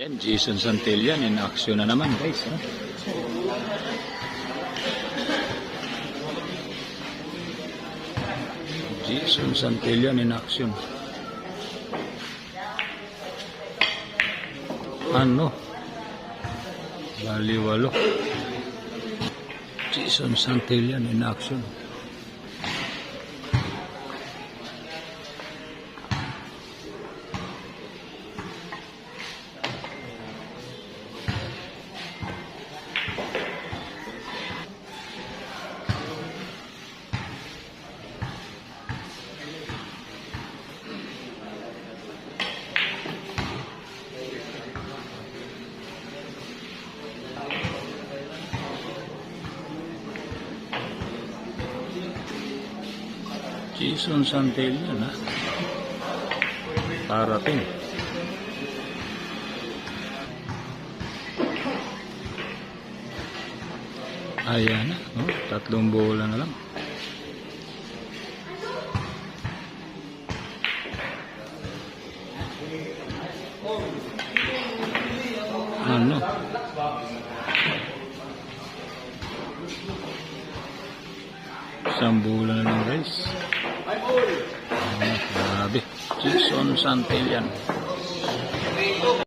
Yan, Jason Santillan in action na naman, guys. Ha? Jason Santillan in action. Ano? Baliwalo. Jason Santillan in action. Jason Santillan, ha? Parating. Ayan na, no? 3 bola na lang. Ano? Isang bola na lang, guys. Grabe. Jason Santillan.